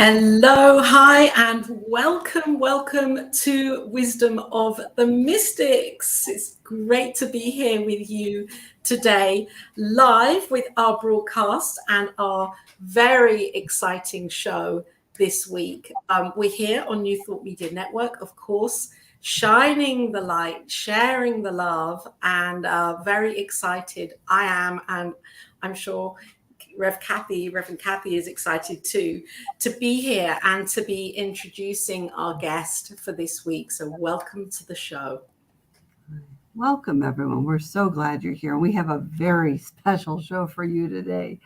Hello, hi, and welcome to Wisdom of the Mystics. It's great to be here with you today, live with our broadcast and our very exciting show this week. We're here on New Thought Media Network, of course, shining the light, sharing the love, and very excited I am, and I'm sure Reverend Kathy is excited too, to be here and to be introducing our guest for this week. So welcome to the show. Welcome, everyone. We're so glad you're here. We have a very special show for you today,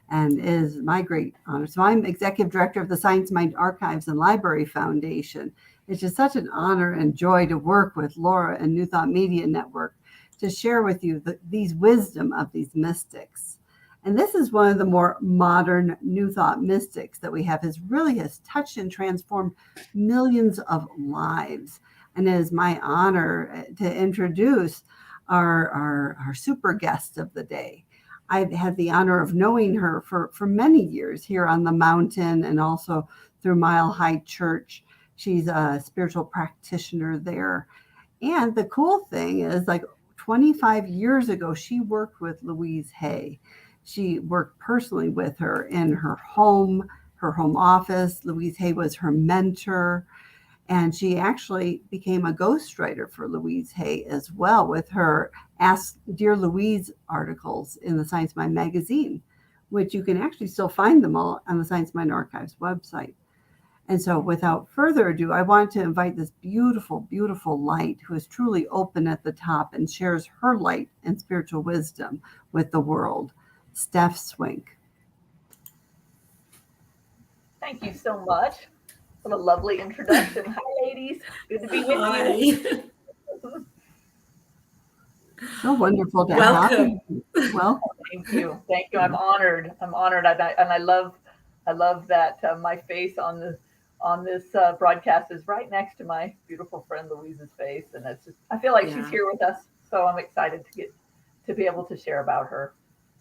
and it is my great honor. So I'm Executive Director of the Science Mind Archives and Library Foundation. It's just such an honor and joy to work with Laura and New Thought Media Network to share with you these wisdom of these mystics. And this is one of the more modern New Thought mystics that we have, has touched and transformed millions of lives. And it is my honor to introduce our super guest of the day. I've had the honor of knowing her for many years here on the mountain and also through Mile High Church. She's a spiritual practitioner there. And the cool thing is, like 25 years ago, she worked with Louise Hay. She worked personally with her in her home office. Louise Hay was her mentor. And she actually became a ghostwriter for Louise Hay as well with her Ask Dear Louise articles in the Science Mind magazine, which you can actually still find them all on the Science Mind Archives website. And so without further ado, I want to invite this beautiful, beautiful light who is truly open at the top and shares her light and spiritual wisdom with the world, Stef Swink. Thank you so much. What a lovely introduction. Hi, ladies. Good to be with you. So wonderful to have you. Welcome. Thank you. Thank you. I'm honored. And I love that my face on this broadcast is right next to my beautiful friend Louise's face, and it's just, I feel like she's here with us. So I'm excited to be able to share about her.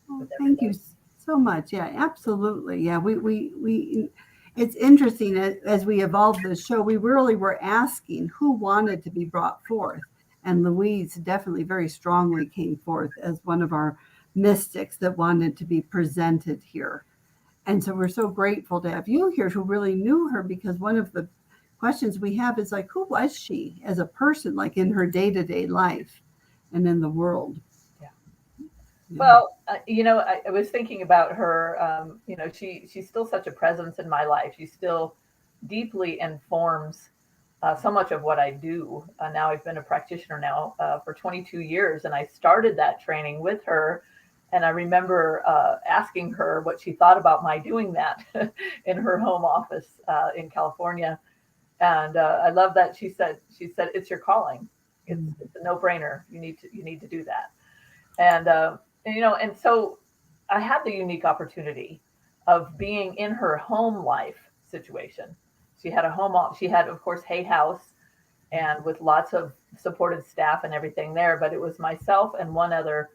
Oh, thank you so much. Yeah, absolutely. Yeah, we it's interesting as we evolved the show, we really were asking who wanted to be brought forth. And Louise definitely very strongly came forth as one of our mystics that wanted to be presented here. And so we're so grateful to have you here who really knew her, because one of the questions we have is like, who was she as a person, like in her day-to-day life and in the world? Well, I was thinking about her. She's still such a presence in my life. She still deeply informs so much of what I do. Now I've been a practitioner now for 22 years, and I started that training with her. And I remember asking her what she thought about my doing that in her home office in California. And I love that she said, it's your calling. It's a no-brainer. You need to do that. And so I had the unique opportunity of being in her home life situation. She had of course, Hay House, and with lots of supported staff and everything there. But it was myself and one other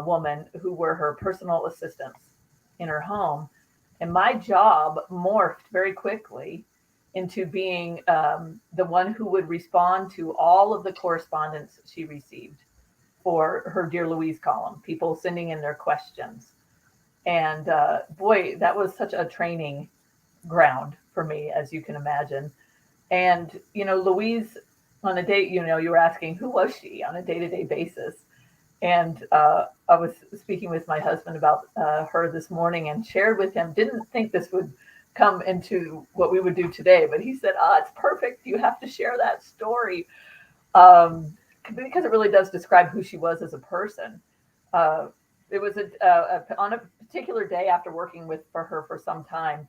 woman who were her personal assistants in her home. And my job morphed very quickly into being the one who would respond to all of the correspondence she received for her Dear Louise column, people sending in their questions. And boy, that was such a training ground for me, as you can imagine. And, Louise, on a day, you were asking, who was she on a day-to-day basis? And I was speaking with my husband about her this morning and shared with him, didn't think this would come into what we would do today, but he said, it's perfect. You have to share that story. Because it really does describe who she was as a person. It was on a particular day after working for her for some time,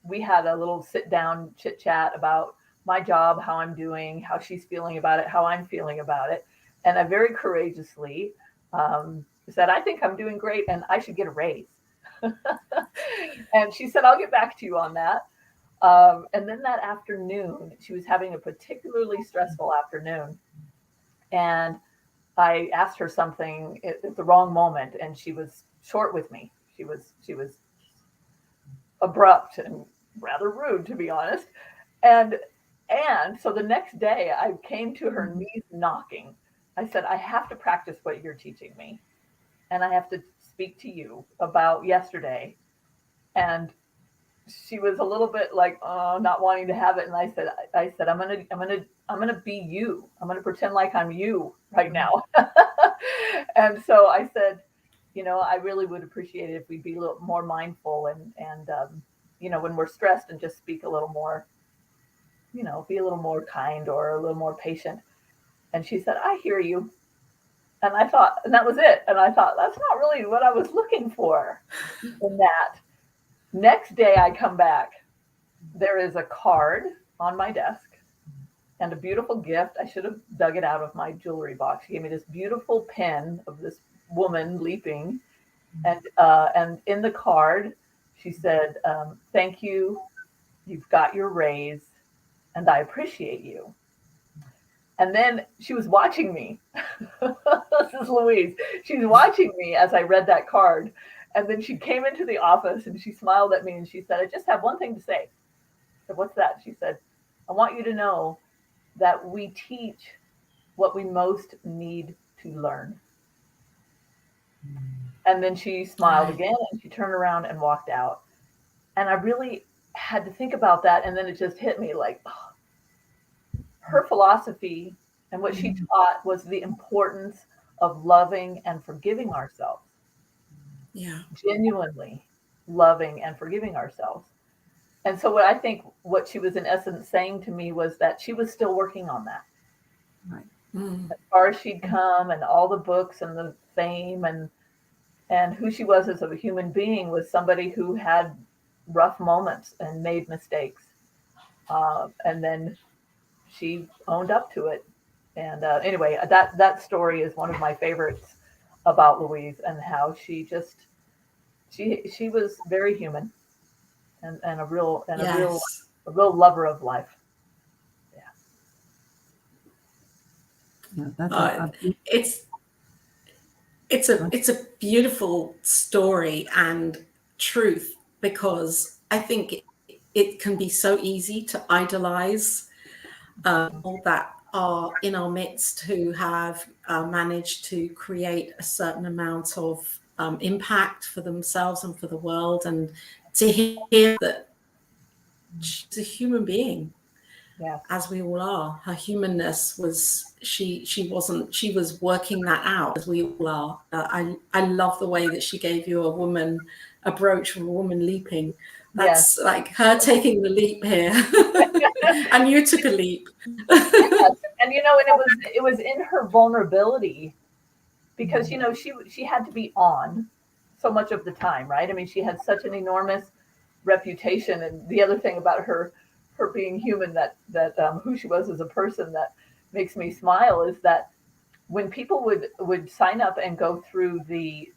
we had a little sit-down chit-chat about my job, how I'm doing, how she's feeling about it, how I'm feeling about it. And I very courageously said, I think I'm doing great and I should get a raise. And she said, I'll get back to you on that. And then that afternoon, she was having a particularly stressful afternoon. And I asked her something at the wrong moment, and she was short with me. She was abrupt and rather rude, to be honest. And so the next day I came to her knees knocking. I said, I have to practice what you're teaching me. And I have to speak to you about yesterday. And she was a little bit like, oh, not wanting to have it. And I said, I'm gonna be you. I'm gonna pretend like I'm you right now. And so I said, I really would appreciate it if we'd be a little more mindful and when we're stressed, and just speak a little more, be a little more kind or a little more patient. And she said, I hear you. And I thought, and that was it. And I thought, that's not really what I was looking for in that. Next day I come back. There is a card on my desk and a beautiful gift. I should have dug it out of my jewelry box. She gave me this beautiful pin of this woman leaping. And in the card, she said, thank you. You've got your raise, and I appreciate you. And then she was watching me. This is Louise. She's watching me as I read that card. And then she came into the office and she smiled at me and she said, I just have one thing to say. I said, what's that? She said, I want you to know that we teach what we most need to learn. And then she smiled again and she turned around and walked out. And I really had to think about that. And then it just hit me like, oh, her philosophy and what she taught was the importance of loving and forgiving ourselves. Yeah. Genuinely loving and forgiving ourselves. And so what she was in essence saying to me was that she was still working on that. Right. As far as she'd come and all the books and the fame and who she was as a human being was somebody who had rough moments and made mistakes. And then she owned up to it. And anyway, that story is one of my favorites about Louise, and how she was very human and a real lover of life. Yeah, that's it's a beautiful story and truth, because I think it can be so easy to idolize all that are in our midst who have managed to create a certain amount of impact for themselves and for the world, and to hear that she's a human being, as we all are. Her humanness was, she was working that out, as we all are. I love the way that she gave you a brooch from a woman leaping. That's like her taking the leap here. And you took a leap. Yes. And it was in her vulnerability, because she had to be on so much of the time, right? I mean, she had such an enormous reputation. And the other thing about her being human, that who she was as a person, that makes me smile, is that when people would sign up and go through the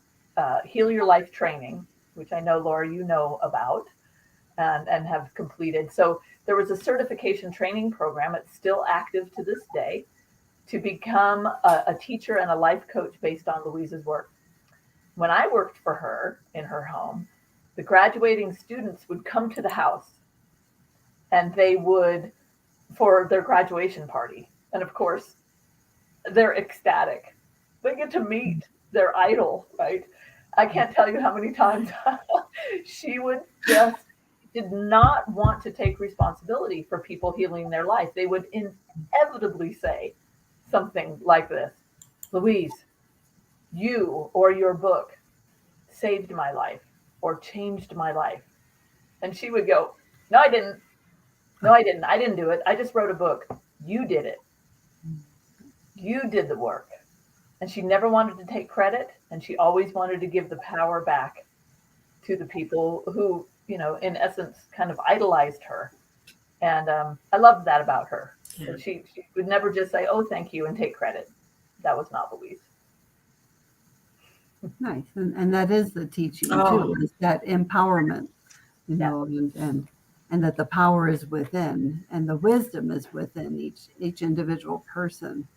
Heal Your Life training, which I know, Laura, you know about and have completed. So there was a certification training program. It's still active to this day, to become a teacher and a life coach based on Louise's work. When I worked for her in her home, the graduating students would come to the house, and they would, for their graduation party. And of course, they're ecstatic. They get to meet their idol, right? I can't tell you how many times she would just did not want to take responsibility for people healing their life. They would inevitably say something like this: Louise, you or your book saved my life or changed my life. And she would go, no, I didn't. No, I didn't. I didn't do it. I just wrote a book. You did it. You did the work. And she never wanted to take credit. And she always wanted to give the power back to the people who, in essence, kind of idolized her. And I loved that about her. Yeah. She would never just say, oh, thank you, and take credit. That was not Louise. Nice. And that is the teaching, too, is that empowerment, and that the power is within, and the wisdom is within each individual person.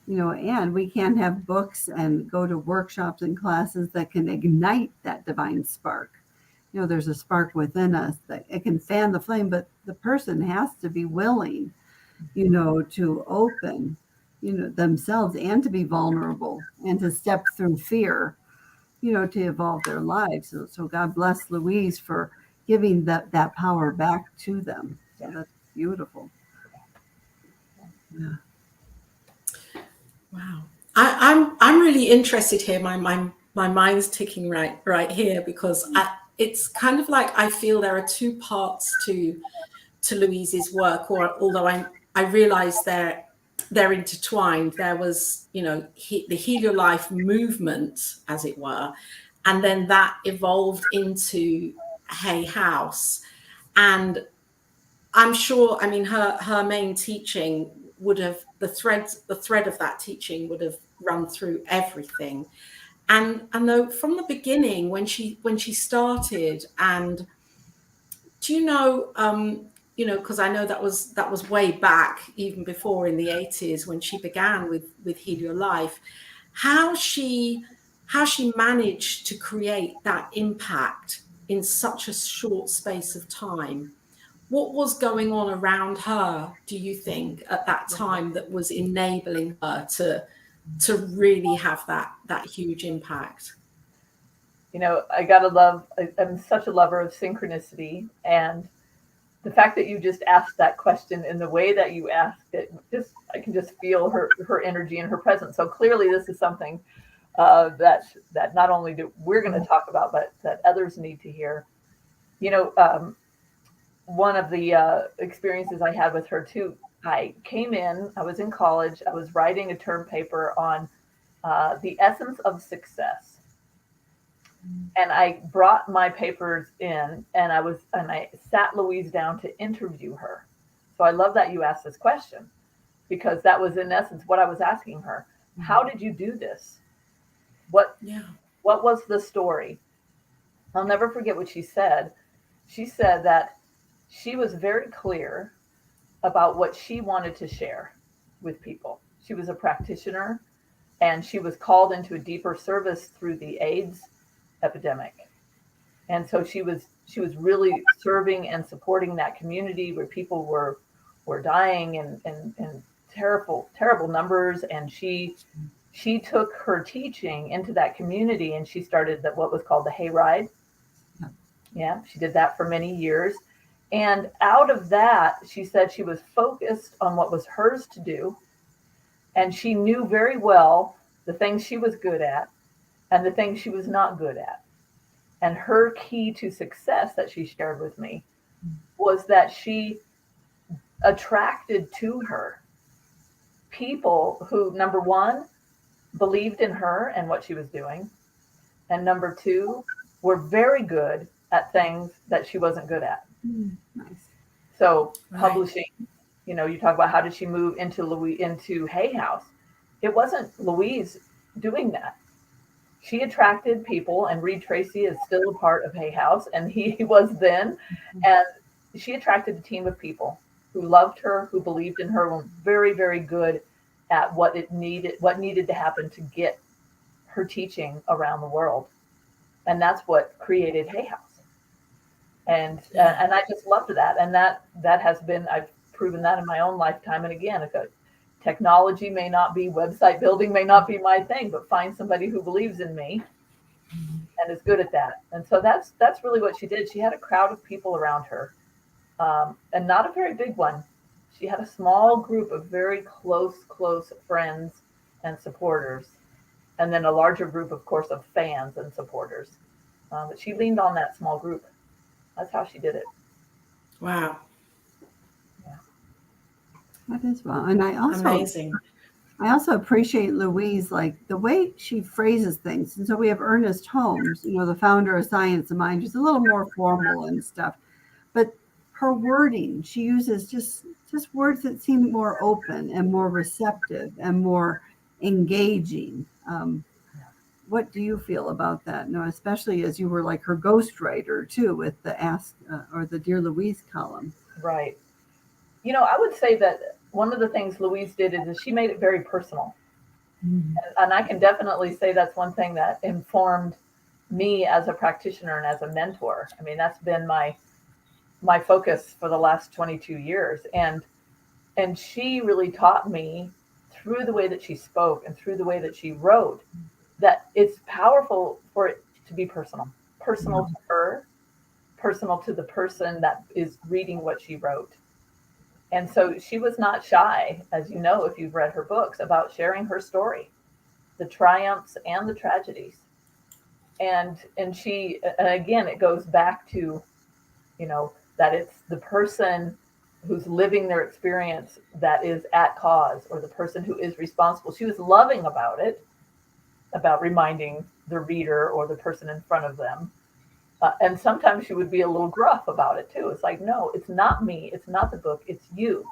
And we can have books and go to workshops and classes that can ignite that divine spark. there's a spark within us that it can fan the flame, but the person has to be willing, to open, themselves, and to be vulnerable, and to step through fear, to evolve their lives. So God bless Louise for giving that power back to them. So that's beautiful. Yeah. Wow. I'm really interested here. My mind's ticking right here, because it's kind of like I feel there are two parts to Louise's work, or although I realize they're intertwined. There was, the Heal Your Life movement, as it were, and then that evolved into Hay House. And I'm sure, I mean, her main teaching would have, the thread of that teaching would have run through everything. And though from the beginning, when she started, and do because I know that was way back, even before in the 80s, when she began with Heal Your Life, how she managed to create that impact in such a short space of time. What was going on around her, do you think, at that time, that was enabling her to really have that huge impact? I'm such a lover of synchronicity, and the fact that you just asked that question in the way that you asked it, I can just feel her energy and her presence. So clearly this is something that not only we're going to talk about, but that others need to hear. One of the experiences I had with her too, I was in college, I was writing a term paper on the essence of success. And I brought my papers in, and I sat Louise down to interview her. So I love that you asked this question, because that was in essence what I was asking her. How did you do this? What was the story? I'll never forget what she said. She said that she was very clear about what she wanted to share with people. She was a practitioner, and she was called into a deeper service through the AIDS epidemic. And so she was really serving and supporting that community where people were dying in terrible numbers. And she took her teaching into that community, and she started what was called the Hayride. Yeah, she did that for many years. And out of that, she said she was focused on what was hers to do. And she knew very well the things she was good at and the things she was not good at. And her key to success that she shared with me was that she attracted to her people who, number one, believed in her and what she was doing. And number two, were very good at things that she wasn't good at. Nice. So publishing, you talk about how did she move into Hay House. It wasn't Louise doing that. She attracted people, and Reed Tracy is still a part of Hay House, and he was then. And she attracted a team of people who loved her, who believed in her, were very, very good at what needed to happen to get her teaching around the world. And that's what created Hay House. And I just loved that. And that has been, I've proven that in my own lifetime. And again, technology may not be, website building may not be my thing, but find somebody who believes in me and is good at that. And so that's really what she did. She had a crowd of people around her, and not a very big one. She had a small group of very close friends and supporters, and then a larger group, of course, of fans and supporters. But she leaned on that small group. That's how she did it. Wow. That is well. And amazing. I also appreciate Louise, like the way she phrases things. And so we have Ernest Holmes, the founder of Science of Mind, who's a little more formal and stuff. But her wording, she uses just words that seem more open and more receptive and more engaging. What do you feel about that? Especially as you were like her ghostwriter too, with the Ask or the Dear Louise column. Right. I would say that one of the things Louise did is she made it very personal. Mm-hmm. And I can definitely say that's one thing that informed me as a practitioner and as a mentor. I mean, that's been my focus for the last 22 years. And she really taught me through the way that she spoke and through the way that she wrote that it's powerful for it to be personal to her, personal to the person that is reading what she wrote. And so she was not shy, as you know, if you've read her books, about sharing her story, the triumphs and the tragedies. And she, and again, it goes back to, that it's the person who's living their experience that is at cause, or the person who is responsible. She was loving about it, about reminding the reader or the person in front of them. And sometimes she would be a little gruff about it too. It's like, no, it's not me. It's not the book. It's you.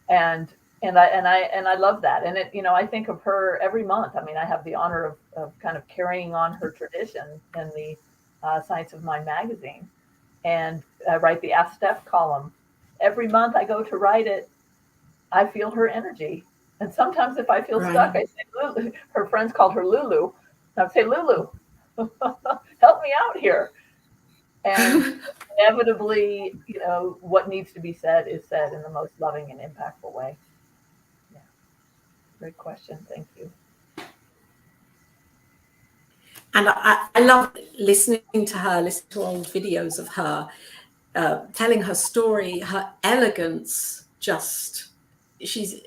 And I love that. And I think of her every month. I mean, I have the honor of kind of carrying on her tradition in the Science of Mind magazine, and I write the Ask Stef column. Every month I go to write it, I feel her energy. And sometimes if I feel stuck, I say, Lulu. Her friends called her Lulu. I say, Lulu, help me out here. And inevitably, what needs to be said is said in the most loving and impactful way. Yeah. Great question. Thank you. And I love listening to her, listening to old videos of her, telling her story, her elegance, she's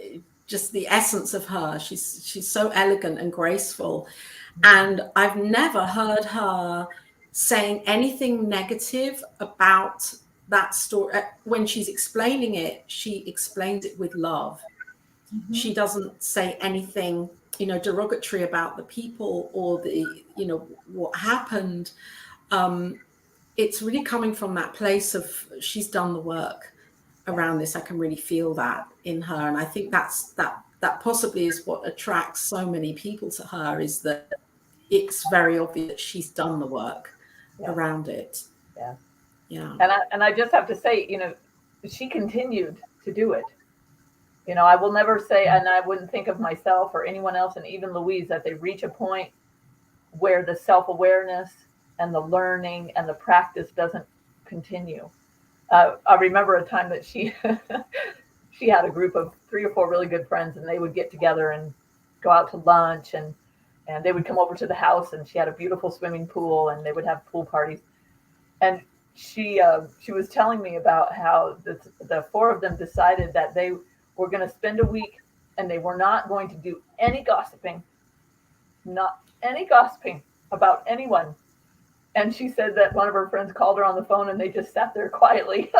just the essence of her. She's so elegant and graceful. And I've never heard her saying anything negative about that story. When she's explaining it, she explains it with love. Mm-hmm. She doesn't say anything, derogatory about the people or what happened. It's really coming from that place of she's done the work around this. I can really feel that in her. And I think that possibly is what attracts so many people to her, is that it's very obvious that she's done the work around it. Yeah. Yeah. And I just have to say, she continued to do it. I will never say, and I wouldn't think of myself or anyone else, and even Louise, that they reach a point where the self-awareness and the learning and the practice doesn't continue. I remember a time that she had a group of 3 or 4 really good friends, and they would get together and go out to lunch, and they would come over to the house, and she had a beautiful swimming pool, and they would have pool parties. And she was telling me about how the 4 of them decided that they were going to spend a week, and they were not going to do any gossiping, not any gossiping about anyone. And she said that one of her friends called her on the phone, and they just sat there quietly.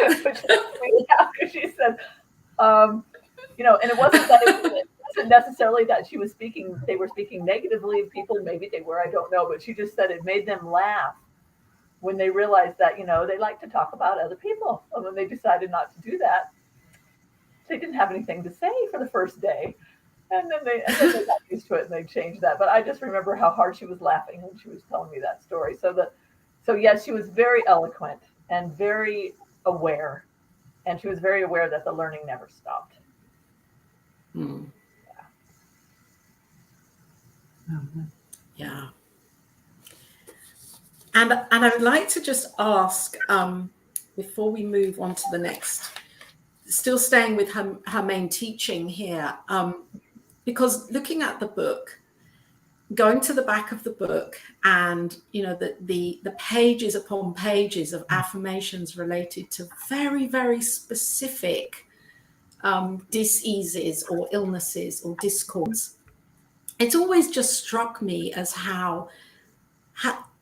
Which makes me laugh, because she said, and it wasn't that it wasn't necessarily that they were speaking negatively of people. Maybe they were, I don't know. But she just said it made them laugh when they realized that, they like to talk about other people. And when they decided not to do that, they didn't have anything to say for the first day. And then they got used to it, and they changed that. But I just remember how hard she was laughing when she was telling me that story. So yes, she was very eloquent and very aware. And she was very aware that the learning never stopped. Hmm. Yeah. And I would like to just ask, before we move on to the next, still staying with her main teaching here, because looking at the book, going to the back of the book, and the pages upon pages of affirmations related to very, very specific diseases or illnesses or discords, it's always just struck me as how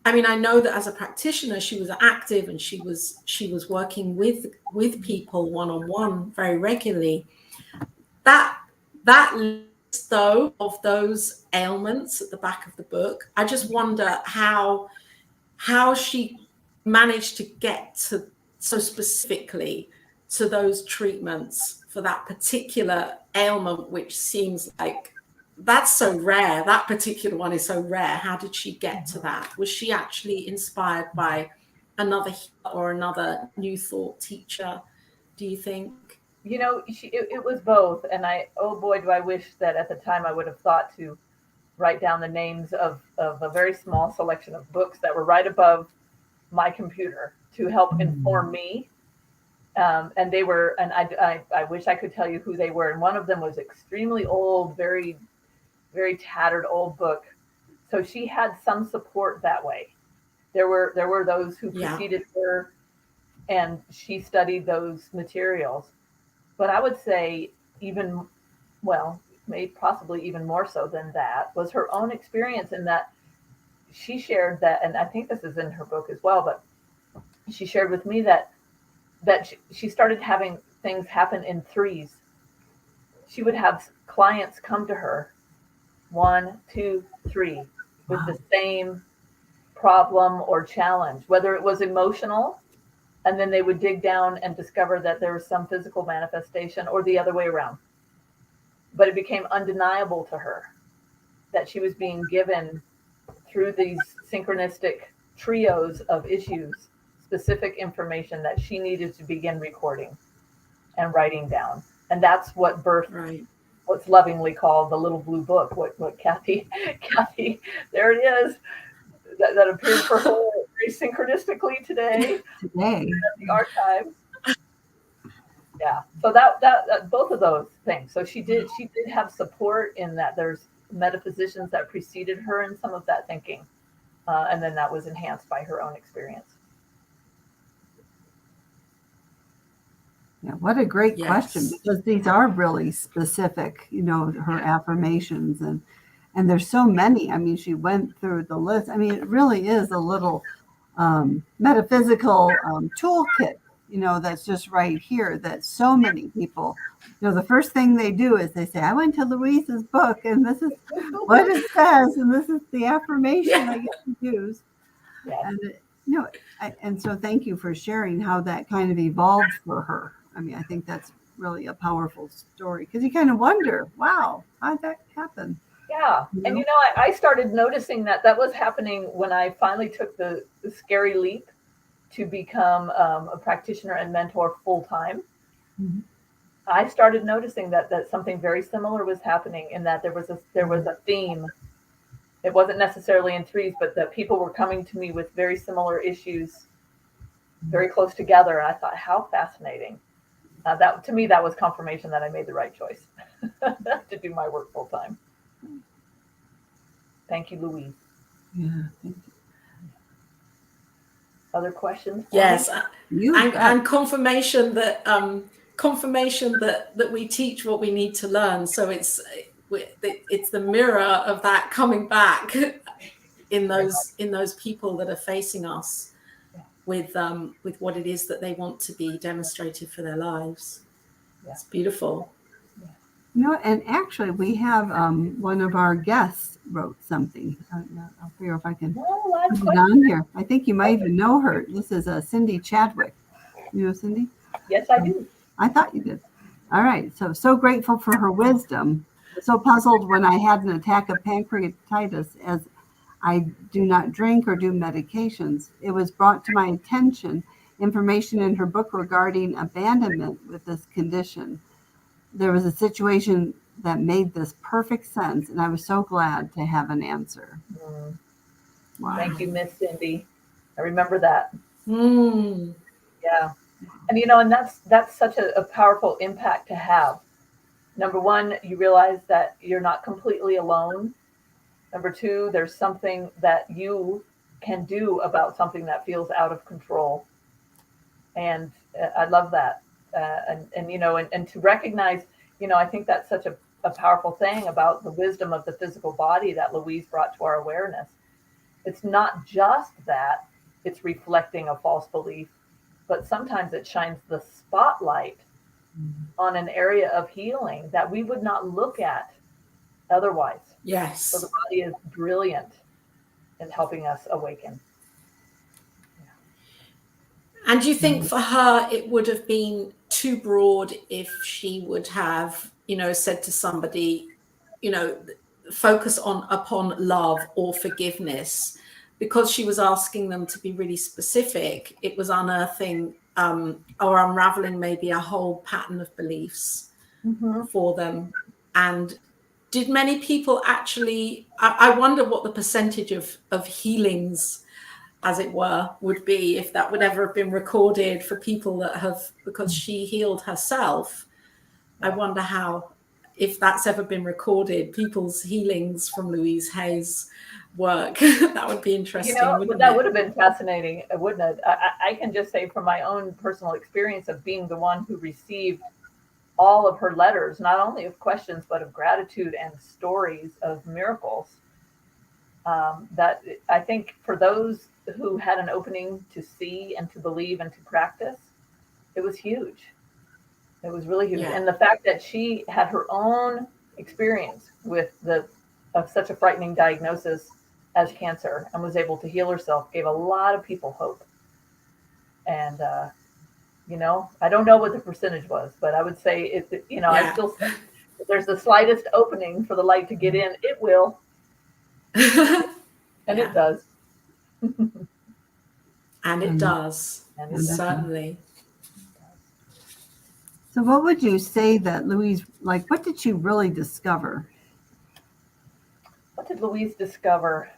I know that as a practitioner, she was active, and she was working with people one-on-one very regularly. That list, though, of those ailments at the back of the book, I just wonder how she managed to get to so specifically to those treatments for that particular ailment, which seems like that's so rare. That particular one is so rare. How did she get to that? Was she actually inspired by another or another New Thought teacher, do you think? It was both. And oh boy, do I wish that at the time I would have thought to write down the names of a very small selection of books that were right above my computer to help inform me. And they were, and I wish I could tell you who they were. And one of them was extremely old, very, very tattered old book. So she had some support that way. There were those who preceded her, and she studied those materials. But I would say even, well, maybe possibly even more so than that, was her own experience in that she shared that, and I think this is in her book as well, but she shared with me that she started having things happen in threes. She would have clients come to her, 1, 2, 3, with the same problem or challenge, whether it was emotional, and then they would dig down and discover that there was some physical manifestation, or the other way around. But it became undeniable to her that she was being given, through these synchronistic trios of issues, specific information that she needed to begin recording and writing down. And that's what birthed what's lovingly called the Little Blue Book, what Kathy, there it is, that appeared for her very synchronistically today at the archives. Yeah, so that both of those things. So she did have support in that. There's metaphysicians that preceded her in some of that thinking, and then that was enhanced by her own experience. Yeah, what a great question, because these are really specific, her affirmations, and there's so many. I mean, she went through the list. I mean, it really is a little metaphysical toolkit, that's just right here, that so many people, the first thing they do is they say, I went to Louise's book, and this is what it says, and this is the affirmation I get to use. And, and so thank you for sharing how that kind of evolved for her. I mean, I think that's really a powerful story, because you kind of wonder, wow, how did that happen? Yeah. And, I started noticing that was happening when I finally took the scary leap to become a practitioner and mentor full time. Mm-hmm. I started noticing that something very similar was happening, in that there was a theme. It wasn't necessarily in threes, but that people were coming to me with very similar issues, very close together. And I thought, how fascinating. That to me, that was confirmation that I made the right choice to do my work full time. Thank you, Louise. Yeah, thank you. Other questions? Yes, and confirmation that we teach what we need to learn. So it's the mirror of that coming back in those people that are facing us with what it is that they want to be demonstrated for their lives. It's beautiful. And actually, we have one of our guests wrote something. I'll figure if I can put it on here. I think you might even know her. This is Cindy Chadwick. You know Cindy? Yes, I do. I thought you did. All right. So grateful for her wisdom. So puzzled when I had an attack of pancreatitis, as I do not drink or do medications. It was brought to my attention information in her book regarding abandonment with this condition. There was a situation that made this perfect sense, and I was so glad to have an answer. Wow. Thank you, Miss Cindy. I remember that. Yeah. And, and that's such a powerful impact to have. Number one, you realize that you're not completely alone. Number two, there's something that you can do about something that feels out of control. And I love that. And to recognize, I think that's such a powerful thing about the wisdom of the physical body that Louise brought to our awareness. It's not just that it's reflecting a false belief, but sometimes it shines the spotlight on an area of healing that we would not look at otherwise. Yes. So the body is brilliant in helping us awaken. And do you think for her it would have been too broad if she would have, said to somebody, focus upon love or forgiveness, because she was asking them to be really specific? It was unearthing or unraveling maybe a whole pattern of beliefs for them. And did many people actually, I wonder what the percentage of healings, as it were, would be if that would ever have been recorded for people that have, because she healed herself. I wonder how, if that's ever been recorded, people's healings from Louise Hay's work. That would be interesting, wouldn't that it? would have been fascinating, wouldn't it? I can just say from my own personal experience of being the one who received all of her letters, not only of questions, but of gratitude and stories of miracles. That I think for those who had an opening to see and to believe and to practice, it was huge. It was really huge. Yeah. And the fact that she had her own experience with of such a frightening diagnosis as cancer and was able to heal herself gave a lot of people hope. And, I don't know what the percentage was, but I would say I still say if there's the slightest opening for the light to get in, it will. And it does. And it does. And it Certainly. So what would you say that Louise, what did she really discover? What did Louise discover?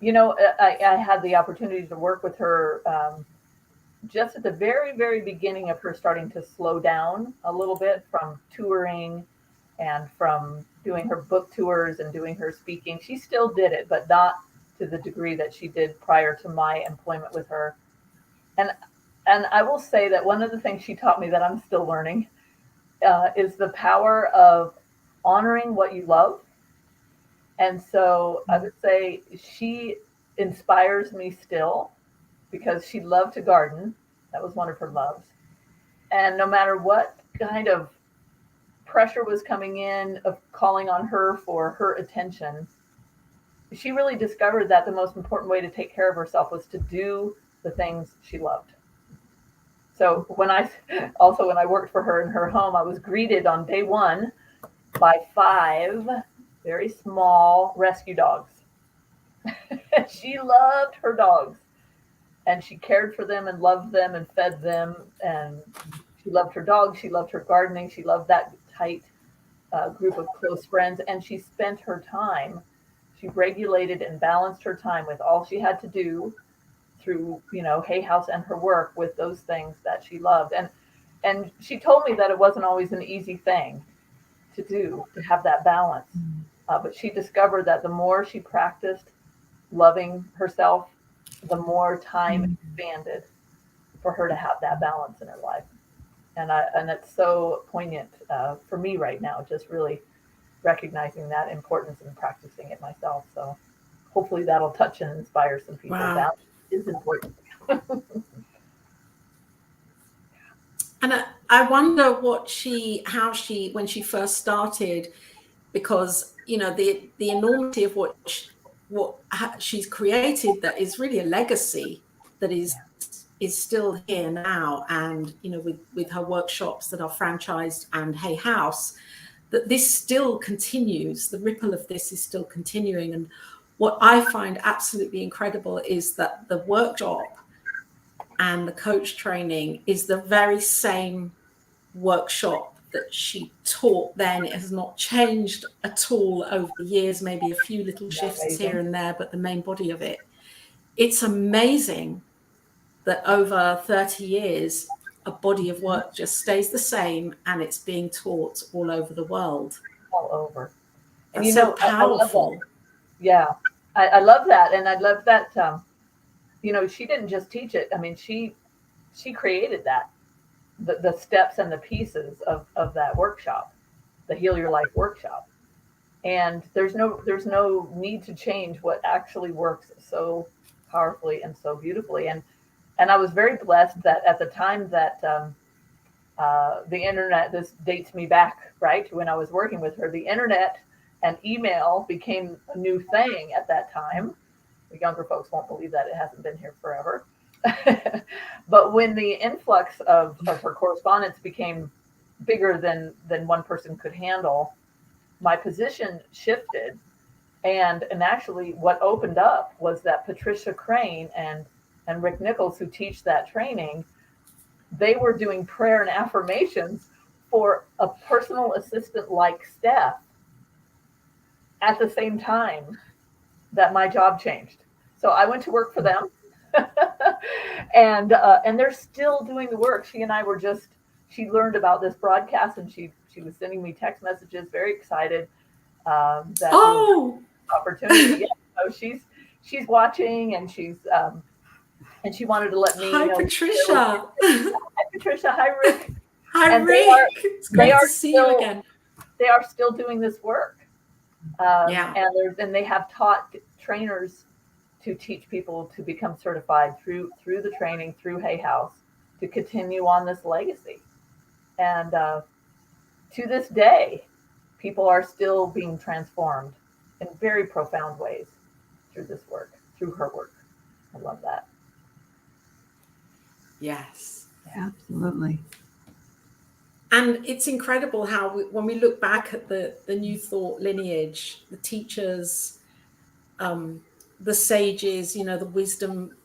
I had the opportunity to work with her just at the very, very beginning of her starting to slow down a little bit from touring and from doing her book tours and doing her speaking. She still did it, but not to the degree that she did prior to my employment with her. And I will say that one of the things she taught me that I'm still learning is the power of honoring what you love. And so I would say she inspires me still because she loved to garden. That was one of her loves. And no matter what kind of pressure was coming in of calling on her for her attention, she really discovered that the most important way to take care of herself was to do the things she loved. So when I worked for her in her home, I was greeted on day one by 5 very small rescue dogs. She loved her dogs and she cared for them and loved them and fed them. And she loved her dogs. She loved her gardening. She loved that tight group of close friends. And she spent her time, she regulated and balanced her time with all she had to do through, Hay House and her work with those things that she loved. And she told me that it wasn't always an easy thing to do, to have that balance. But she discovered that the more she practiced loving herself, the more time expanded for her to have that balance in her life. And it's so poignant for me right now, just really recognizing that importance and practicing it myself. So hopefully that'll touch and inspire some people. Wow. That is important. And I wonder when she first started, because the enormity of what she's created, that is really a legacy that is still here now, and with her workshops that are franchised and Hay House, that this still continues. The ripple of this is still continuing. And what I find absolutely incredible is that the workshop and the coach training is the very same workshop that she taught then. It has not changed at all over the years, maybe a few little shifts here and there, but the main body of it. It's amazing that over 30 years, a body of work just stays the same and it's being taught all over the world. All over. And so powerful. I love that. And I love that, she didn't just teach it. I mean, she created that. The steps and the pieces of that workshop, the Heal Your Life workshop. And there's no need to change what actually works so powerfully and so beautifully. And I was very blessed that at the time that the internet, this dates me back, right, to when I was working with her, the internet and email became a new thing at that time. The younger folks won't believe that it hasn't been here forever. But when the influx of her correspondence became bigger than one person could handle, my position shifted. And actually what opened up was that Patricia Crane and Rick Nichols, who teach that training, they were doing prayer and affirmations for a personal assistant like Stef at the same time that my job changed. So I went to work for them, and they're still doing the work. She and I were just. She learned about this broadcast, and she was sending me text messages, very excited that opportunity. Yeah. So she's watching, and and she wanted to let me Hi, know. Patricia. Hi, Patricia. Hi, Rick. Hi, And Rick. It's great to see you again. They are still doing this work. Yeah. And they have taught trainers to teach people to become certified through the training, through Hay House, to continue on this legacy. And to this day, people are still being transformed in very profound ways through this work, through her work. I love that. Yes. Absolutely. And it's incredible how when we look back at the New Thought lineage, the teachers, the sages, the wisdom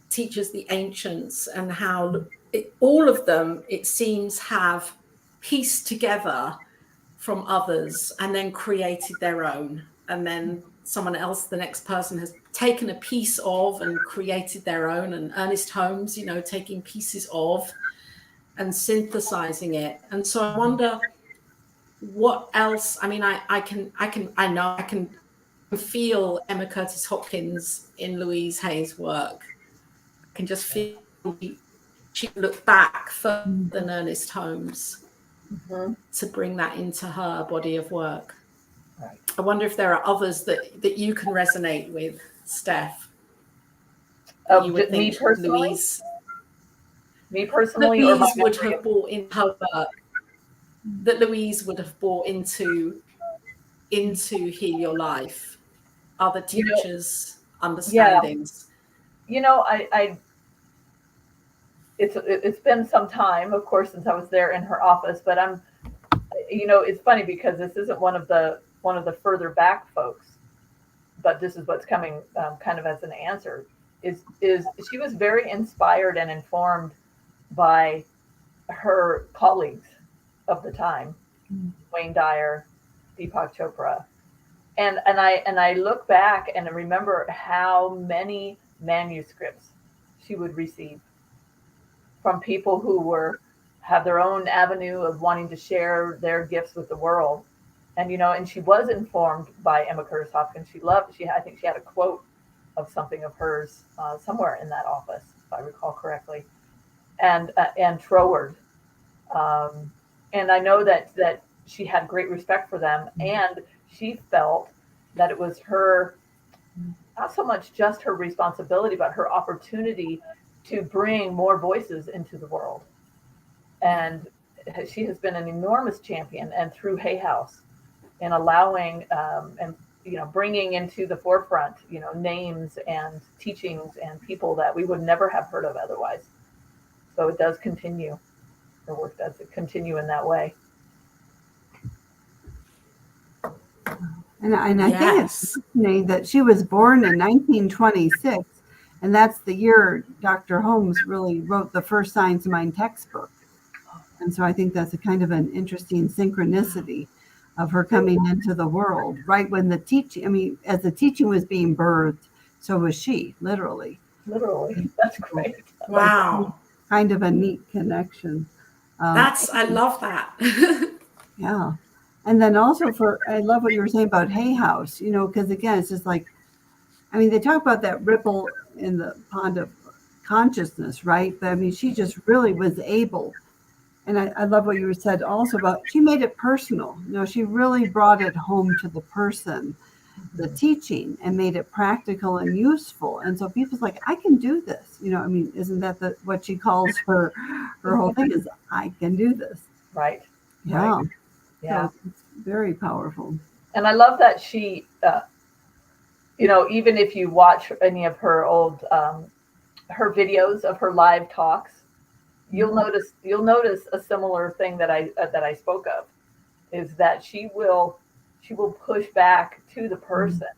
teachers, the ancients, and how all of them, it seems, have pieced together from others and then created their own. And then someone else, the next person, has taken a piece of and created their own. And Ernest Holmes, taking pieces of and synthesizing it. And so I wonder what else. I mean, I can feel Emma Curtis Hopkins in Louise Hay's work. I can just feel she looked back further than Ernest Holmes to bring that into her body of work. Right. I wonder if there are others that you can resonate with, Stef. You would think me personally, Louise would have brought in her work. That Louise would have brought into Heal Your Life. Other teachers' understandings. Yeah. It's been some time, of course, since I was there in her office, but it's funny because this isn't one of the further back folks, but this is what's coming kind of as an answer. Is she was very inspired and informed by her colleagues of the time, Wayne Dyer, Deepak Chopra, and I look back and I remember how many manuscripts she would receive from people who have their own avenue of wanting to share their gifts with the world. And and she was informed by Emma Curtis Hopkins. I think she had a quote of something of hers somewhere in that office, if I recall correctly, and Troward. And I know that she had great respect for them, and she felt that it was her, not so much just her responsibility, but her opportunity to bring more voices into the world. And she has been an enormous champion, and through Hay House, in allowing and bringing into the forefront names and teachings and people that we would never have heard of otherwise. So it does continue. Her work does continue in that way. And I think it's fascinating that she was born in 1926, and that's the year Dr. Holmes really wrote the first Science Mind textbook. And so I think that's a kind of an interesting synchronicity of her coming into the world, right when the teaching, as the teaching was being birthed, so was she, literally. Literally. That's great. Wow. Kind of a neat connection. I love that. Yeah. And then also I love what you were saying about Hay House, because again, it's just like, they talk about that ripple in the pond of consciousness, right? But she just really was able, and I love what you said also about, she made it personal. She really brought it home to the person, the teaching, and made it practical and useful. And so people's like, I can do this. Isn't that what she calls her whole thing is, I can do this. Right. Yeah. Right. Yeah. So it's very powerful. And I love that she, even if you watch any of her old, her videos of her live talks, you'll notice a similar thing that I spoke of, is that she will push back to the person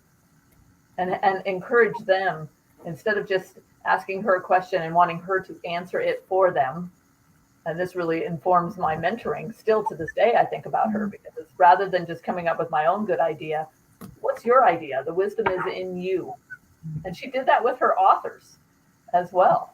and encourage them, instead of just asking her a question and wanting her to answer it for them. And this really informs my mentoring still to this day. I think about her, because rather than just coming up with my own good idea, what's your idea? The wisdom is in you. And she did that with her authors as well.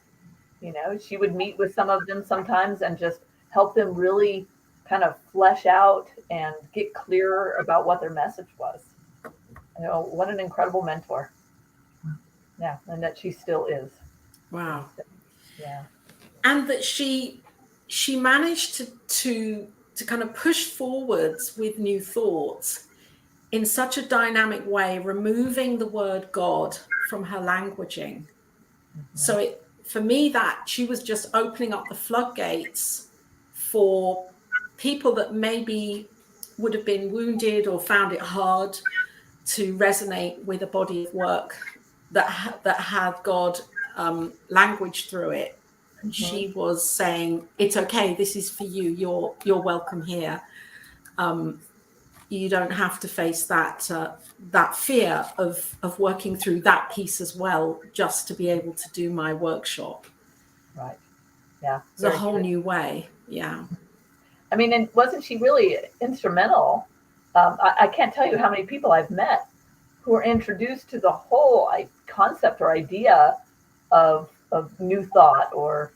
You know, she would meet with some of them sometimes and just help them really kind of flesh out and get clearer about what their message was. You know, what an incredible mentor. Yeah, and that she still is. Wow. Yeah. And that she managed to kind of push forwards with new thoughts in such a dynamic way, removing the word God from her languaging. So for me, that she was just opening up the floodgates for people that maybe would have been wounded or found it hard to resonate with a body of work that had God language through it. She was saying, it's okay, this is for you, you're welcome here. You don't have to face that fear of working through that piece as well, just to be able to do my workshop. Right. Yeah. It's a whole new way. Yeah. I mean, and wasn't she really instrumental? I can't tell you how many people I've met who were introduced to the whole concept or idea of new thought or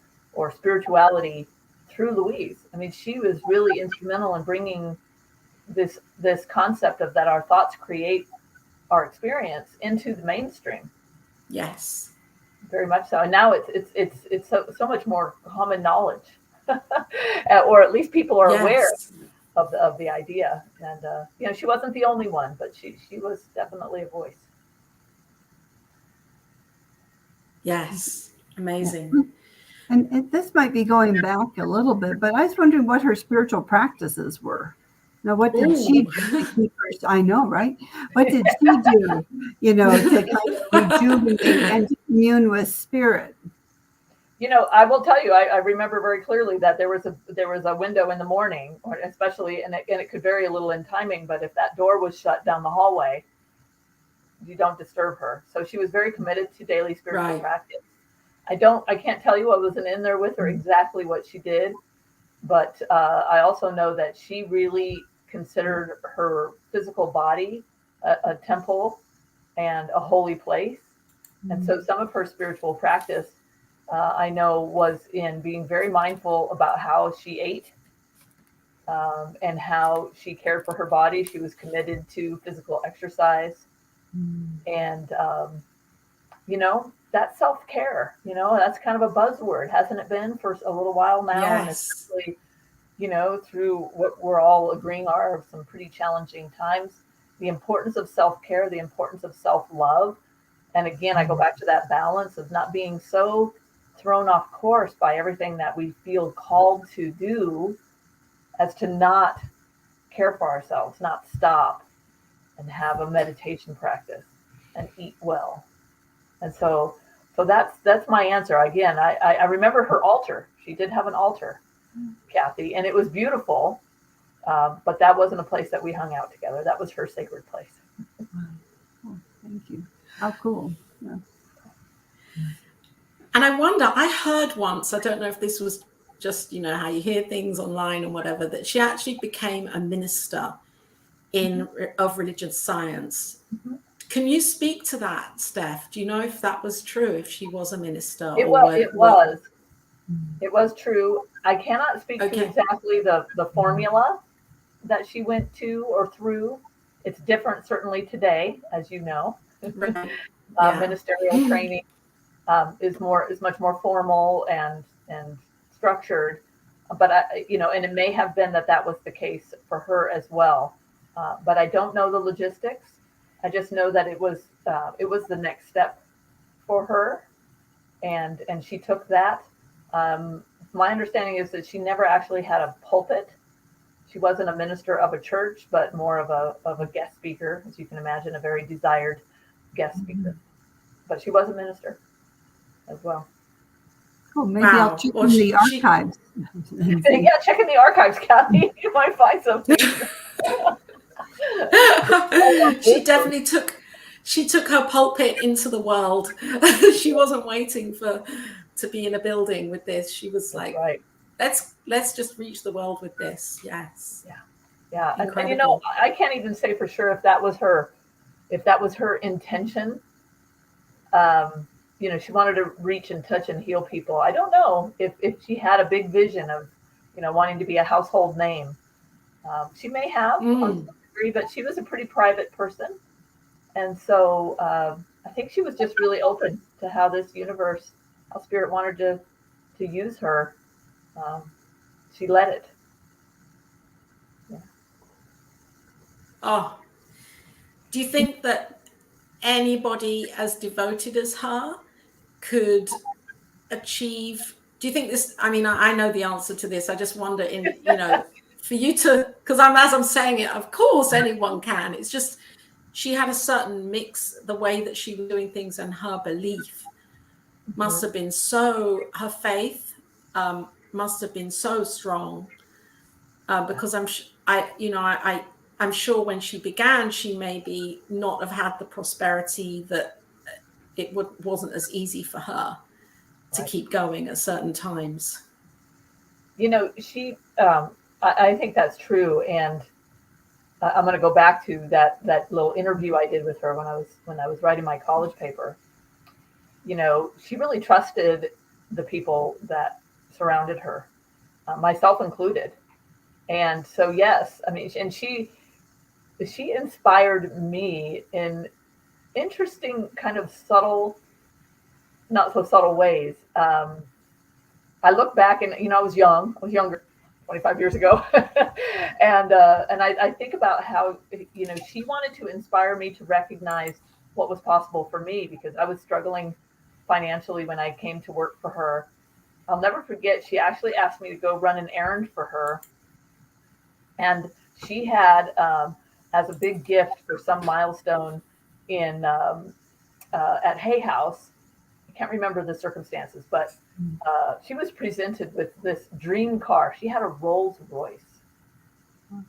spirituality through Louise. I mean, she was really instrumental in bringing this concept of that our thoughts create our experience into the mainstream. Yes. Very much so. And now it's so much more common knowledge. Or at least people are aware of the idea. And you know, she wasn't the only one, but she was definitely a voice. Yes, amazing. And this might be going back a little bit, but I was wondering what her spiritual practices were. Now, what did she do? I know, right? What did she do, you know, to kind of rejuvenate and to commune with spirit? You know, I will tell you, I remember very clearly that there was a window in the morning, or especially, and it could vary a little in timing, but if that door was shut down the hallway, you don't disturb her. So she was very committed to daily spiritual practice. I can't tell you, I wasn't in there with her exactly what she did, but I also know that she really considered her physical body a temple and a holy place. And so some of her spiritual practice, I know, was in being very mindful about how she ate and how she cared for her body. She was committed to physical exercise. And, you know, that self-care, you know, that's kind of a buzzword, hasn't it been for a little while now? Yes. And especially, you know, through what we're all agreeing are some pretty challenging times, the importance of self-care, the importance of self-love. And again, I go back to that balance of not being so thrown off course by everything that we feel called to do as to not care for ourselves, not stop and have a meditation practice and eat well. And so that's my answer. Again, I remember her altar. She did have an altar, Kathy, and it was beautiful. But that wasn't a place that we hung out together. That was her sacred place. Oh, thank you. How cool. Yeah. And I wonder, I heard once, I don't know if this was just, you know, how you hear things online and whatever, that she actually became a minister of religious science. Can you speak to that, Steph? Do you know if that was true, if she was a minister? It was true. I cannot speak to exactly the formula that she went to or through. It's different certainly today, as you know. Right. Ministerial training is much more formal and structured. But you know, and it may have been that was the case for her as well. But I don't know the logistics. I just know that it was the next step for her, and she took that. My understanding is that she never actually had a pulpit. She wasn't a minister of a church, but more of a guest speaker, as you can imagine, a very desired guest speaker. But she was a minister as well. Cool. Maybe I'll check in the archives. Yeah, check in the archives, Kathy. You might find something. She definitely took her pulpit into the world. She wasn't waiting to be in a building with this. She was like, let's just reach the world with this. Yes. Yeah. And you know, I can't even say for sure if that was her if that was her intention. She wanted to reach and touch and heal people. I don't know if she had a big vision of, wanting to be a household name. She may have on some degree, but she was a pretty private person. And so I think she was just really open to how this universe, how Spirit wanted to use her. She let it. Yeah. Oh, do you think that anybody as devoted as her could achieve? Do you think this? I mean, I know the answer to this. I just wonder, for you to, because as I'm saying it, of course anyone can. It's just she had a certain mix, the way that she was doing things, and her belief must have been so. Her faith must have been so strong, because I'm sure when she began, she maybe not have had the prosperity that wasn't as easy for her to keep going at certain times. She, I think that's true. And I'm going to go back to that little interview I did with her when I was writing my college paper. She really trusted the people that surrounded her, myself included. And so, yes, I mean, and she inspired me in interesting kind of subtle, not so subtle ways. I look back and, I was younger, 25 years ago. and I think about how, she wanted to inspire me to recognize what was possible for me, because I was struggling financially when I came to work for her. I'll never forget, she actually asked me to go run an errand for her. And she had, as a big gift for some milestone at Hay House, I can't remember the circumstances, but she was presented with this dream car. She had a Rolls Royce.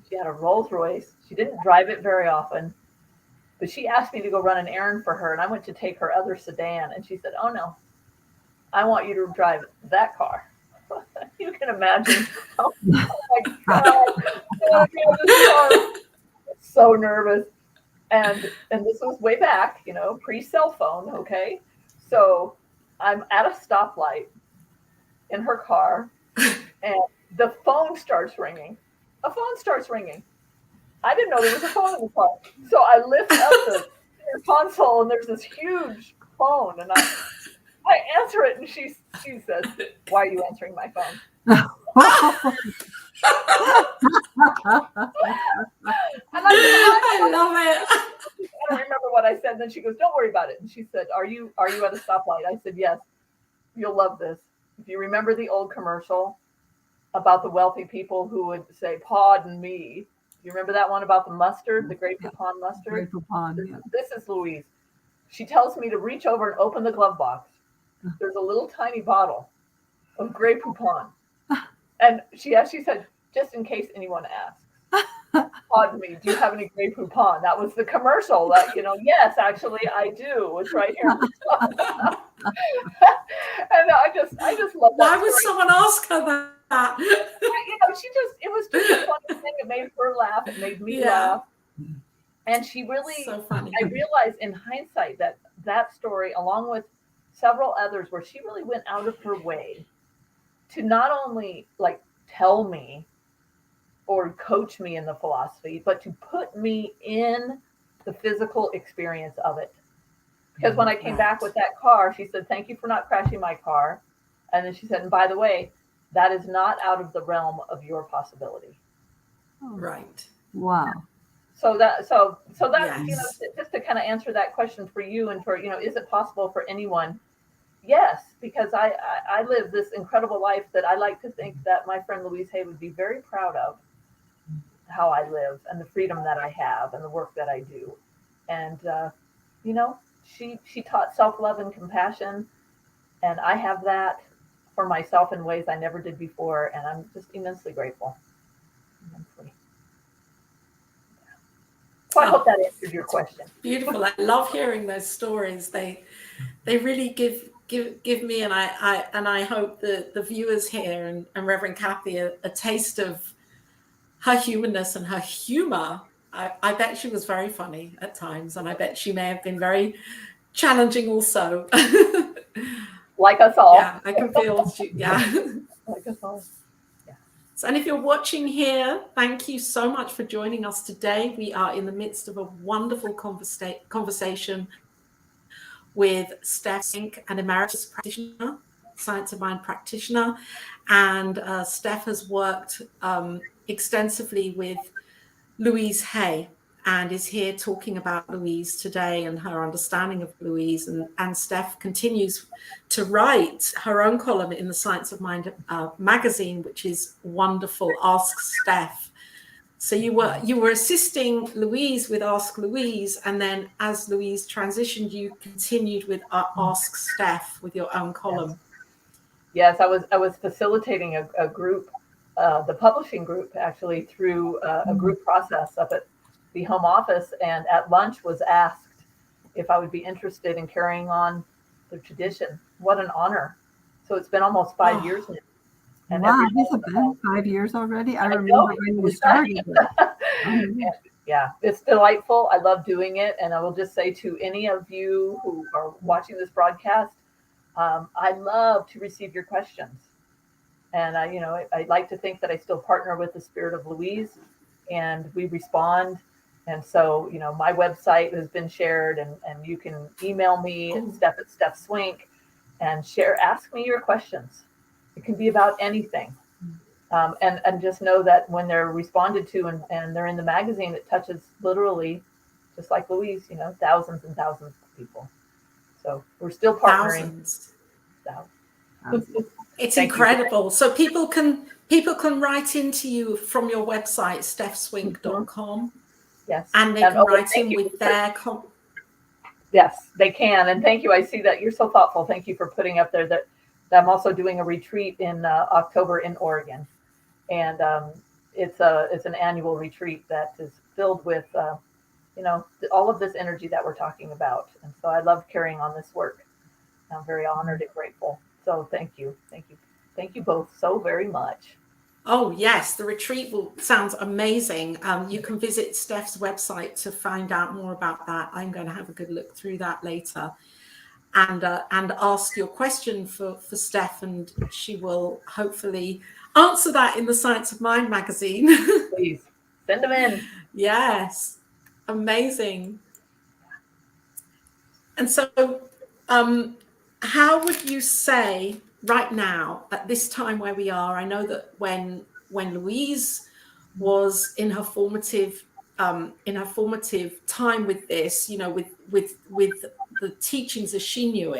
She didn't drive it very often, but she asked me to go run an errand for her, and I went to take her other sedan, and she said, "Oh no, I want you to drive that car." You can imagine. Oh my God. So nervous. And this was way back, pre-cell phone. Okay. So I'm at a stoplight in her car, and the phone starts ringing. A phone starts ringing. I didn't know there was a phone in the car. So I lift up the console, and there's this huge phone, and I answer it, and she says, "Why are you answering my phone?" I love it. I don't remember what I said. Then she goes, "Don't worry about it." And she said, "Are you at a stoplight?" I said, "Yes." You'll love this. If you remember the old commercial about the wealthy people who would say, "Pardon me." You remember that one about the mustard, the Grey Poupon mustard? Grey Poupon, yeah. This is Louise. She tells me to reach over and open the glove box. There's a little tiny bottle of Grey Poupon. And she said, "Just in case anyone asks, pardon me, do you have any Grey Poupon?" That was the commercial that, yes, actually I do. It's right here. And I just love that. Why would someone ask her that? It was just a funny thing. It made her laugh. It made me laugh. And she really, so funny. I realized in hindsight that story, along with several others, where she really went out of her way to not only tell me or coach me in the philosophy, but to put me in the physical experience of it. Because when I came back with that car, she said, "Thank you for not crashing my car." And then she said, "And by the way, that is not out of the realm of your possibility." Right. Wow. So that, Yes. just to kind of answer that question for you, and for, is it possible for anyone? Yes, because I live this incredible life that I like to think that my friend Louise Hay would be very proud of, how I live and the freedom that I have and the work that I do. And, she taught self-love and compassion, and I have that for myself in ways I never did before. And I'm just immensely grateful. Immensely. So I hope that answered your question. Beautiful. I love hearing those stories. They really give me, and I hope the viewers here and Reverend Kathy a taste of her humanness and her humor. I bet she was very funny at times, and I bet she may have been very challenging also. Like us all. Yeah, I can feel yeah. Like us all. So, and if you're watching here, thank you so much for joining us today. We are in the midst of a wonderful conversation with Stef Swink, an emeritus practitioner, science of mind practitioner. And Stef has worked extensively with Louise Hay and is here talking about Louise today and her understanding of Louise. And Stef continues to write her own column in the Science of Mind magazine, which is wonderful, Ask Stef. So you were assisting Louise with Ask Louise, and then as Louise transitioned, you continued with Ask Stef with your own column. Yes, I was facilitating a group, the publishing group actually, through a group process up at the home office, and at lunch was asked if I would be interested in carrying on the tradition. What an honor. So it's been almost 5 years now. And wow, has it been 5 years already? I remember when you started it. Yeah, it's delightful. I love doing it. And I will just say to any of you who are watching this broadcast, I love to receive your questions. And I like to think that I still partner with the Spirit of Louise, and we respond. And so, my website has been shared, and you can email me at Stef Swink and ask me your questions. It can be about anything. And just know that when they're responded to and they're in the magazine, it touches literally, just like Louise, thousands and thousands of people. So we're still partnering. Thousands. It's incredible. So people can write into you from your website, stefswink.com. Yes. And they can write in with their Yes, they can. And thank you. I see that you're so thoughtful. Thank you for putting up there that I'm also doing a retreat in October in Oregon. And it's an annual retreat that is filled with, all of this energy that we're talking about. And so I love carrying on this work. I'm very honored and grateful. So thank you. Thank you. Thank you both so very much. Oh, yes. The retreat sounds amazing. You can visit Stef's website to find out more about that. I'm going to have a good look through that later and ask your question for Stef, and she will hopefully answer that in the Science of Mind magazine. Please send them in. Yes. Amazing. And so how would you say right now, at this time where we are, I know that when Louise was in her formative time with this, with the teachings as she knew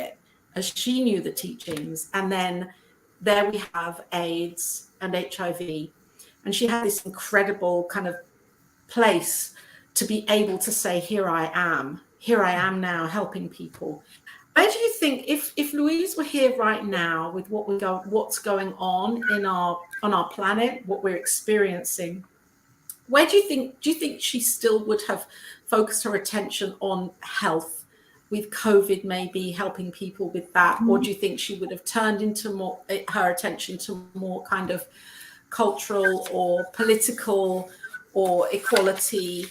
the teachings, and then there we have AIDS and HIV, and she had this incredible kind of place to be able to say, here I am now helping people. Where do you think, if Louise were here right now with what's going on on our planet, what we're experiencing, where do you think she still would have focused her attention on health, with COVID maybe helping people with that, or do you think she would have turned into her attention to more kind of cultural or political or equality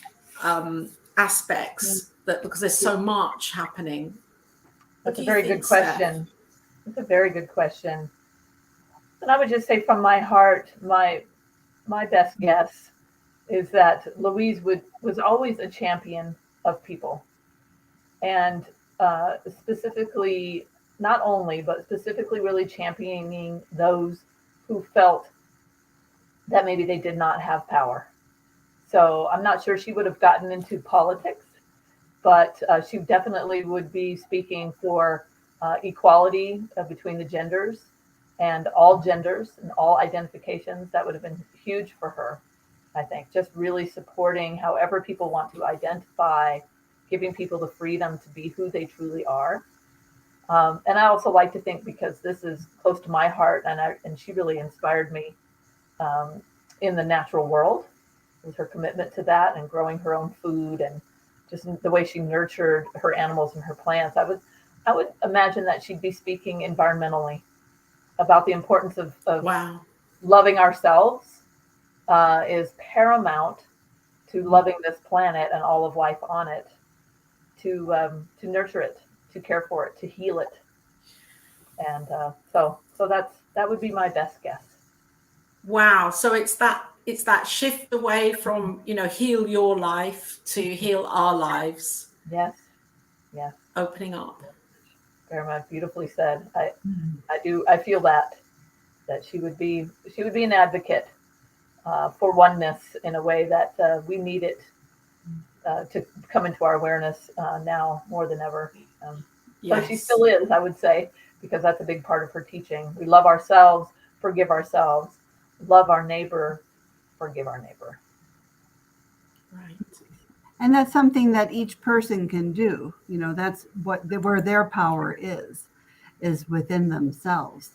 aspects, that because there's so much happening? That's a very good question. That's a very good question. And I would just say from my heart, my best guess is that Louise was always a champion of people. And specifically, not only, but specifically really championing those who felt that maybe they did not have power. So I'm not sure she would have gotten into politics, but she definitely would be speaking for equality between the genders and all genders and all identifications. That would have been huge for her, I think. Just really supporting however people want to identify, giving people the freedom to be who they truly are. And I also like to think, because this is close to my heart, and she really inspired me in the natural world with her commitment to that and growing her own food and just the way she nurtured her animals and her plants. I would imagine that she'd be speaking environmentally about the importance of Wow. loving ourselves is paramount to loving this planet and all of life on it, to nurture it, to care for it, to heal it. And so that would be my best guess. Wow. So it's that shift away from, heal your life to heal our lives. Yes. Opening up. Very much beautifully said. I feel that she would be an advocate for oneness in a way that we need it to come into our awareness now more than ever. Yes. So she still is, I would say, because that's a big part of her teaching. We love ourselves, forgive ourselves, love our neighbor, forgive our neighbor. Right. And that's something that each person can do. That's where their power is within themselves,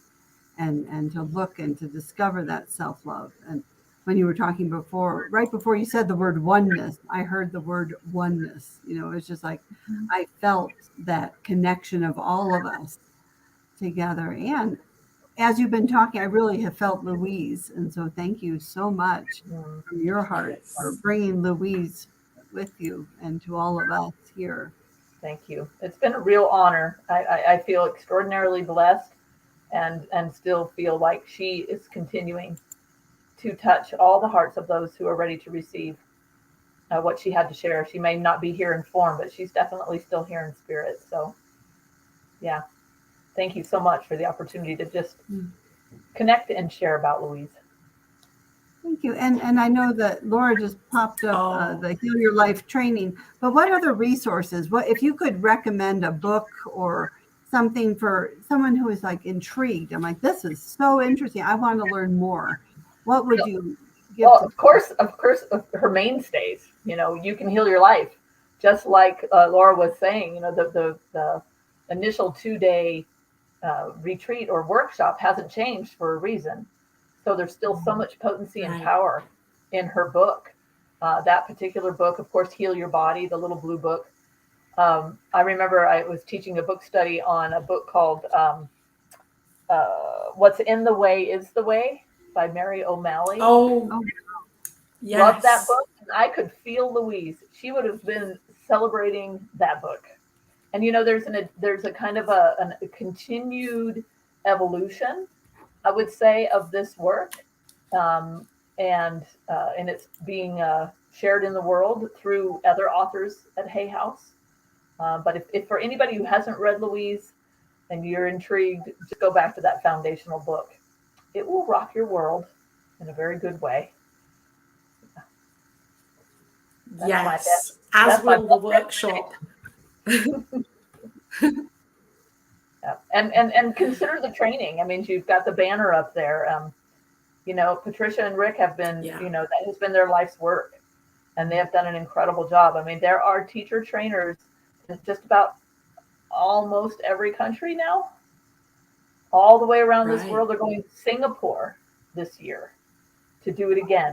and to look and to discover that self-love. And when you were talking before, right before you said the word oneness, I heard the word oneness. It's just like I felt that connection of all of us together. And as you've been talking, I really have felt Louise. And so thank you so much from your heart for bringing Louise with you and to all of us here. Thank you. It's been a real honor. I feel extraordinarily blessed and still feel like she is continuing to touch all the hearts of those who are ready to receive what she had to share. She may not be here in form, but she's definitely still here in spirit. So yeah, thank you so much for the opportunity to just connect and share about Louise. Thank you. And I know that Laura just popped up the Heal Your Life training, but what other resources? What if you could recommend a book or something for someone who is like intrigued? I'm like, this is so interesting. I want to learn more. What would you give? Well, of course, her mainstays. You can heal your life, just like Laura was saying. The initial 2-day retreat or workshop hasn't changed for a reason. So there's still so much potency and power in her book. That particular book, of course, Heal Your Body, the little blue book. I remember I was teaching a book study on a book called What's in the Way is the Way by Mary O'Malley. Oh, yes. Love that book. And I could feel Louise. She would have been celebrating that book. And there's a kind of a continued evolution, I would say, of this work, and it's being shared in the world through other authors at Hay House. But if for anybody who hasn't read Louise and you're intrigued, just go back to that foundational book. It will rock your world in a very good way. Yes, as will the workshop. Yeah. And consider the training. I mean, you've got the banner up there. Patricia and Rick have been, that has been their life's work, and they have done an incredible job. I mean, there are teacher trainers in just about almost every country now, all the way around this world. They're going to Singapore this year to do it again.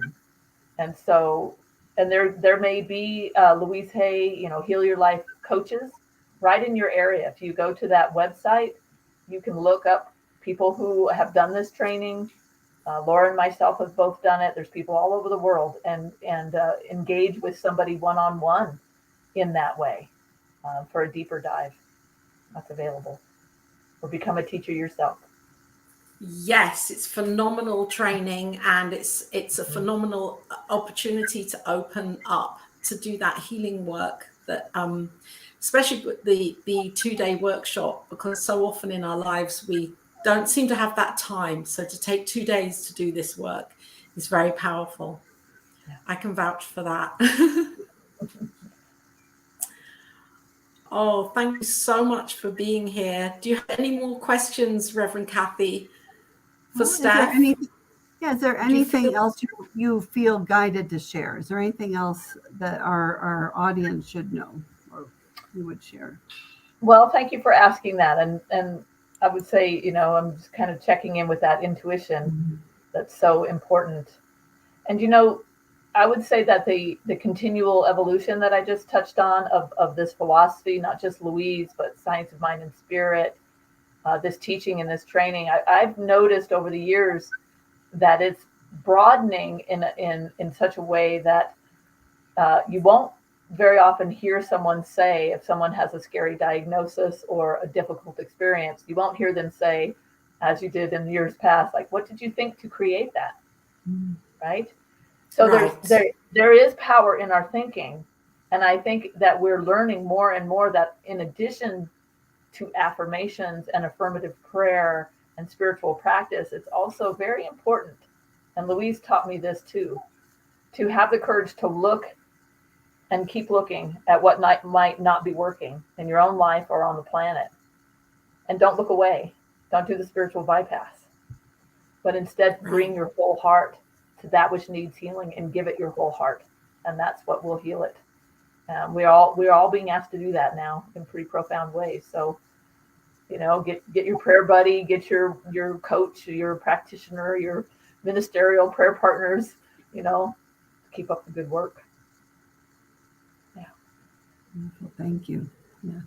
And so, and there may be Louise Hay, Heal Your Life coaches right in your area. If you go to that website, you can look up people who have done this training. Laura and myself have both done it. There's people all over the world, and engage with somebody one-on-one in that way for a deeper dive. That's available. Or become a teacher yourself. Yes, it's phenomenal training, and it's a phenomenal opportunity to open up to do that healing work that especially with the 2-day workshop, because so often in our lives we don't seem to have that time. So to take 2 days to do this work is very powerful. I can vouch for that. Oh, thank you so much for being here. Do you have any more questions, Reverend Kathy, for Stef? Is there anything else you feel guided to share? Is there anything else that our audience should know or you would share? Well, thank you for asking that. And I would say, I'm just kind of checking in with that intuition that's so important. And, I would say that the continual evolution that I just touched on of this philosophy, not just Louise, but science of mind and spirit, this teaching and this training, I've noticed over the years that it's broadening in such a way that You won't very often hear someone say, if someone has a scary diagnosis or a difficult experience, you won't hear them say, as you did in years past, like, what did you think to create that? Right? So Right. there is power in our thinking. And I think that we're learning more and more that in addition to affirmations and affirmative prayer and spiritual practice, it's also very important. And Louise taught me this too, to have the courage to look and keep looking at what might not be working in your own life or on the planet. And don't look away. Don't do the spiritual bypass, but instead bring Right. your whole heart to that which needs healing and give it your whole heart. And that's what will heal it. We're all being asked to do that now in pretty profound ways. So, get your prayer buddy, get your coach, your practitioner, your ministerial prayer partners, keep up the good work. Yeah. Wonderful. Thank you. Yeah.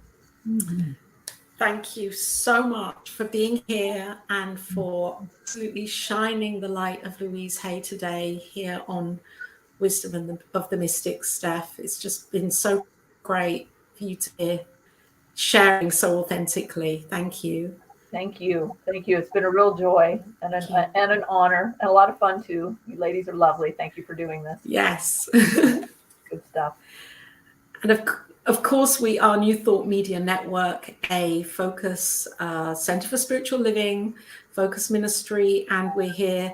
Thank you so much for being here and for absolutely shining the light of Louise Hay today here on Wisdom of the Mystics, Stef. It's just been so great for you to be sharing so authentically. Thank you. Thank you. Thank you. It's been a real joy and an honor and a lot of fun too. You ladies are lovely. Thank you for doing this. Yes. Good stuff. And of course, we are New Thought Media Network, a focus Center for Spiritual Living, focus ministry, and we're here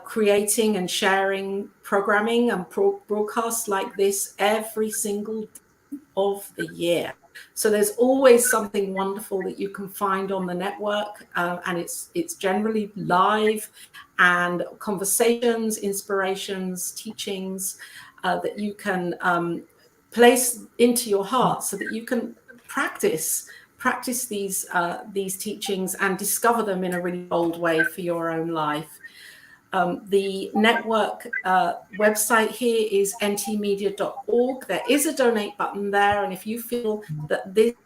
creating and sharing programming and broadcasts like this every single day of the year. So there's always something wonderful that you can find on the network, and it's generally live and conversations, inspirations, teachings that you can place into your heart so that you can practice these teachings and discover them in a really bold way for your own life. The network website here is ntmedia.org. There is a donate button there, and if you feel that this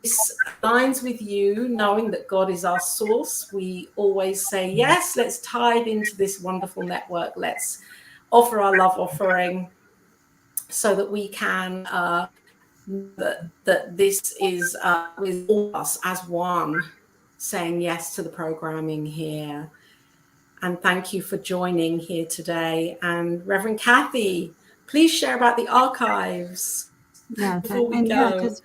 aligns with you, knowing that God is our source, we always say, yes, let's tithe into this wonderful network. Let's offer our love offering so that we can that this is with all of us as one, saying yes to the programming here. And thank you for joining here today. And Reverend Kathy, please share about the archives before we go. Just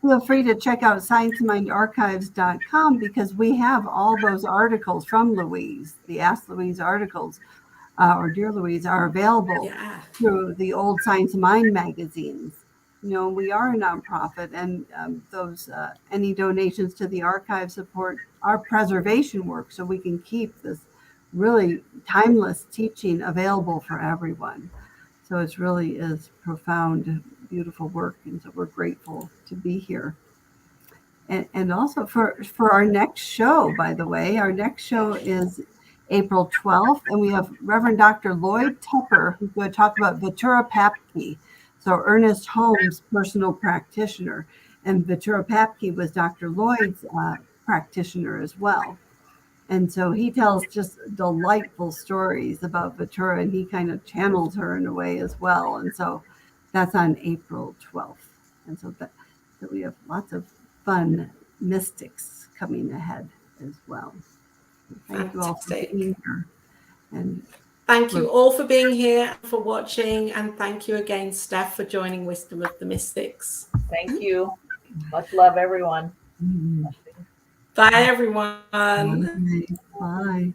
feel free to check out sciencemindarchives.com because we have all those articles from Louise, the Ask Louise articles, or Dear Louise, are available through the old Science of Mind magazines. We are a nonprofit, and any donations to the archive support our preservation work so we can keep this really timeless teaching available for everyone. So it really is profound, beautiful work, and so we're grateful to be here. And also for our next show, by the way, our next show is April 12th, and we have Reverend Dr. Lloyd Tepper, who's going to talk about Vitura Papke, so Ernest Holmes' personal practitioner. And Vitura Papke was Dr. Lloyd's practitioner as well. And so he tells just delightful stories about Vitura, and he kind of channels her in a way as well. And so that's on April 12th. And so that we have lots of fun mystics coming ahead as well. Thank you all for being here. And thank you all for being here, for watching, and thank you again, Stef, for joining Wisdom of the Mystics. Thank you. Much love, everyone. Bye, everyone. Bye.